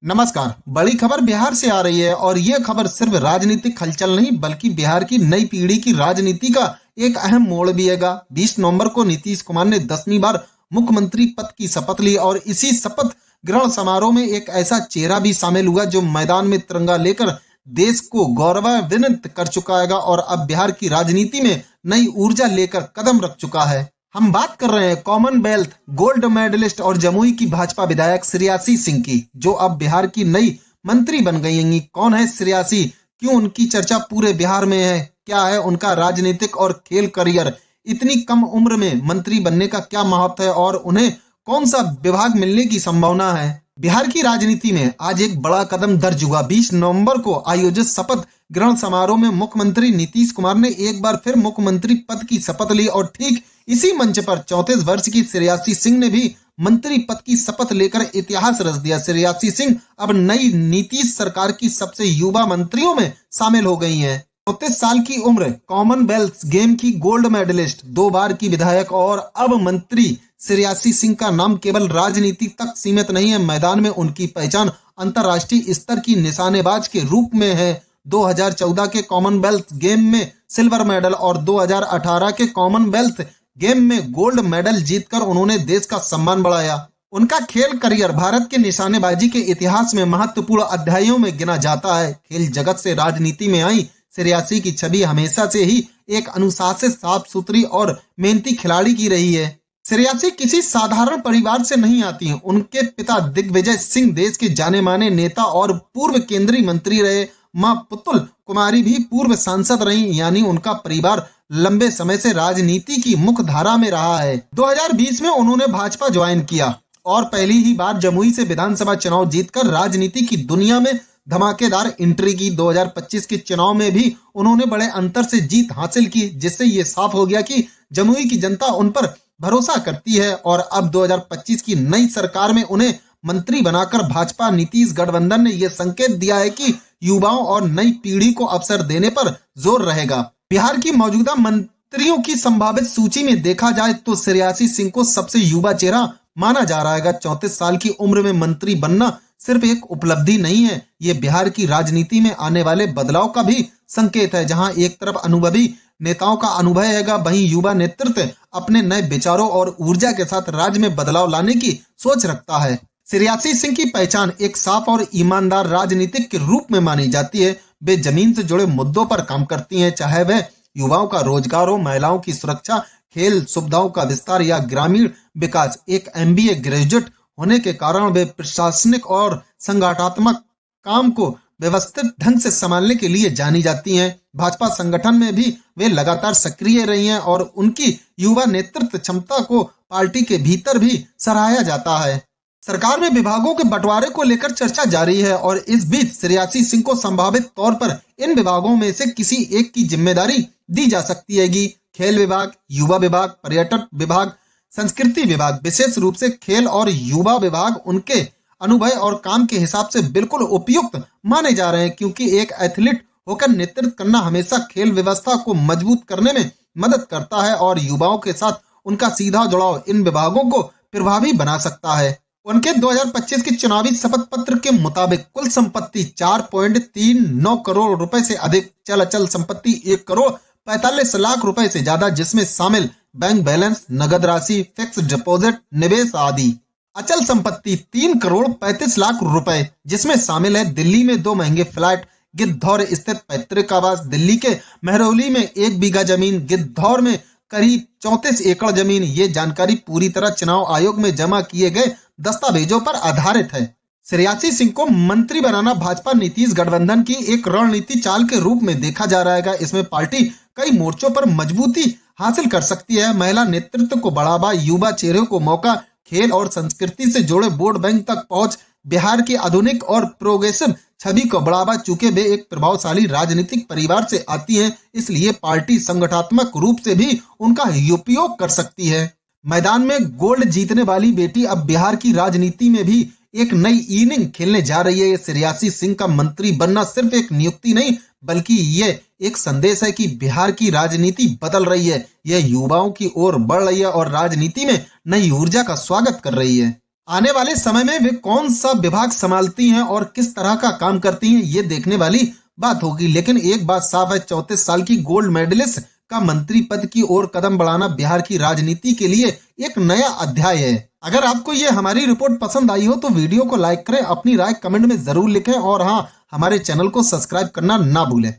नमस्कार। बड़ी खबर बिहार से आ रही है और ये खबर सिर्फ राजनीतिक हलचल नहीं बल्कि बिहार की नई पीढ़ी की राजनीति का एक अहम मोड़ भी है। 20 नवंबर को नीतीश कुमार ने 10वीं बार मुख्यमंत्री पद की शपथ ली और इसी शपथ ग्रहण समारोह में एक ऐसा चेहरा भी शामिल हुआ जो मैदान में तिरंगा लेकर देश को गौरवान्वित कर चुका है और अब बिहार की राजनीति में नई ऊर्जा लेकर कदम रख चुका है। हम बात कर रहे हैं कॉमनवेल्थ गोल्ड मेडलिस्ट और जमुई की भाजपा विधायक श्रेयासी सिंह की, जो अब बिहार की नई मंत्री बन गई हैं। कौन है श्रेयासी, क्यों उनकी चर्चा पूरे बिहार में है, क्या है उनका राजनीतिक और खेल करियर, इतनी कम उम्र में मंत्री बनने का क्या महत्व है और उन्हें कौन सा विभाग मिलने की संभावना है। बिहार की राजनीति में आज एक बड़ा कदम दर्ज हुआ। 20 नवंबर को आयोजित शपथ ग्रहण समारोह में मुख्यमंत्री नीतीश कुमार ने एक बार फिर मुख्यमंत्री पद की शपथ ली और ठीक इसी मंच पर 34 वर्ष की श्रेयासी सिंह ने भी मंत्री पद की शपथ लेकर इतिहास रच दिया। श्रेयासी सिंह अब नई नीतीश सरकार की सबसे युवा मंत्रियों में शामिल हो गई हैं। 34 साल की उम्र, कॉमनवेल्थ गेम की गोल्ड मेडलिस्ट, 2 बार की विधायक और अब मंत्री श्रेयासी सिंह का नाम केवल राजनीति तक सीमित नहीं है। मैदान में उनकी पहचान अंतर्राष्ट्रीय स्तर की निशानेबाज के रूप में है। 2014 के कॉमनवेल्थ गेम में सिल्वर मेडल और 2018 के कॉमनवेल्थ गेम में गोल्ड मेडल जीतकर उन्होंने देश का सम्मान बढ़ाया। उनका खेल करियर भारत के निशानेबाजी के इतिहास में महत्वपूर्ण अध्यायों में गिना जाता है। खेल जगत से राजनीति में आई श्रेयासी की छवि हमेशा से ही एक अनुशासित, साफ सुथरी और मेहनती खिलाड़ी की रही है। श्रेयासी किसी साधारण परिवार से नहीं आती हैं। उनके पिता दिग्विजय सिंह देश के जाने माने नेता और पूर्व केंद्रीय मंत्री रहे। मां पुतुल कुमारी भी पूर्व सांसद रही, यानी उनका परिवार लंबे समय से राजनीति की मुख्य धारा में रहा है। 2020 में उन्होंने भाजपा ज्वाइन किया और पहली ही बार जमुई से विधानसभा चुनाव जीतकर राजनीति की दुनिया में धमाकेदार एंट्री की। 2025 के चुनाव में भी उन्होंने बड़े अंतर से जीत हासिल की, जिससे ये साफ हो गया कि जमुई की जनता उन पर भरोसा करती है और अब 2025 की नई सरकार में उन्हें मंत्री बनाकर भाजपा नीतीश गठबंधन ने यह संकेत दिया है कि युवाओं और नई पीढ़ी को अवसर देने पर जोर रहेगा। बिहार की मौजूदा मंत्रियों की संभावित सूची में देखा जाए तो श्रेयासी सिंह को सबसे युवा चेहरा माना जा रहा है। 34 साल की उम्र में मंत्री बनना सिर्फ एक उपलब्धि नहीं है, ये बिहार की राजनीति में आने वाले बदलाव का भी संकेत है। जहां एक तरफ अनुभवी नेताओं का अनुभव है, वहीं युवा नेतृत्व अपने नए विचारों और ऊर्जा के साथ राज्य में बदलाव लाने की सोच रखता है। श्रेयासी सिंह की पहचान एक साफ और ईमानदार राजनीतिक के रूप में मानी जाती है। वे जमीन से जुड़े मुद्दों पर काम करती हैं, चाहे वह युवाओं का रोजगार हो, महिलाओं की सुरक्षा, खेल सुविधाओं का विस्तार या ग्रामीण विकास। एक MBA ग्रेजुएट होने के कारण वे प्रशासनिक और संगठनात्मक काम को व्यवस्थित ढंग से संभालने के लिए जानी जाती हैं। भाजपा संगठन में भी वे लगातार सक्रिय रही हैं और उनकी युवा नेतृत्व क्षमता को पार्टी के भीतर भी सराहा जाता है। सरकार में विभागों के बंटवारे को लेकर चर्चा जारी है और इस बीच श्रेयासी सिंह को संभावित तौर पर इन विभागों में से किसी एक की जिम्मेदारी दी जा सकती है। खेल विभाग, युवा विभाग, पर्यटन विभाग, संस्कृति विभाग। विशेष रूप से खेल और युवा विभाग उनके अनुभव और काम के हिसाब से बिल्कुल उपयुक्त माने जा रहे हैं, क्योंकि एक एथलीट होकर नेतृत्व करना हमेशा खेल व्यवस्था को मजबूत करने में मदद करता है और युवाओं के साथ उनका सीधा जुड़ाव इन विभागों को प्रभावी बना सकता है। उनके 2025 के चुनावी शपथ पत्र के मुताबिक कुल संपत्ति 4.39 करोड़ रुपए से अधिक, चल अचल संपत्ति 1 करोड़ 45 लाख रुपए से ज्यादा, जिसमें शामिल बैंक बैलेंस, नगद राशि, फिक्स डिपॉजिट, निवेश आदि। अचल संपत्ति 3 करोड़ 35 लाख रुपए, जिसमें शामिल है दिल्ली में 2 महंगे फ्लैट, गिद्धौर स्थित पैतृक आवास, दिल्ली के महरौली में 1 बीघा जमीन, गिद्धौर में करीब 34 एकड़ जमीन। ये जानकारी पूरी तरह चुनाव आयोग में जमा किए गए दस्तावेजों पर आधारित है। श्रेयासी सिंह को मंत्री बनाना भाजपा नीतीश गठबंधन की एक रणनीति चाल के रूप में देखा जा रहा है। इसमें पार्टी कई मोर्चों पर मजबूती हासिल कर सकती है। महिला नेतृत्व को बढ़ावा, युवा चेहरों को मौका, खेल और संस्कृति से जुड़े वोट बैंक तक पहुंच, बिहार की आधुनिक और प्रोग्रेसिव छवि को बढ़ावा। चूंकि वे एक प्रभावशाली राजनीतिक परिवार से आती हैं, इसलिए पार्टी संगठनात्मक रूप से भी उनका उपयोग कर सकती है। मैदान में गोल्ड जीतने वाली बेटी अब बिहार की राजनीति में भी एक नई इनिंग खेलने जा रही है। श्रेयासी सिंह का मंत्री बनना सिर्फ एक नियुक्ति नहीं बल्कि ये एक संदेश है कि बिहार की राजनीति बदल रही है, यह युवाओं की ओर बढ़ रही है और राजनीति में नई ऊर्जा का स्वागत कर रही है। आने वाले समय में वे कौन सा विभाग संभालती हैं और किस तरह का काम करती हैं, ये देखने वाली बात होगी। लेकिन एक बात साफ है, 34 साल की गोल्ड मेडलिस्ट का मंत्री पद की ओर कदम बढ़ाना बिहार की राजनीति के लिए एक नया अध्याय है। अगर आपको ये हमारी रिपोर्ट पसंद आई हो तो वीडियो को लाइक करें, अपनी राय कमेंट में जरूर लिखें और हाँ, हमारे चैनल को सब्सक्राइब करना ना भूलें।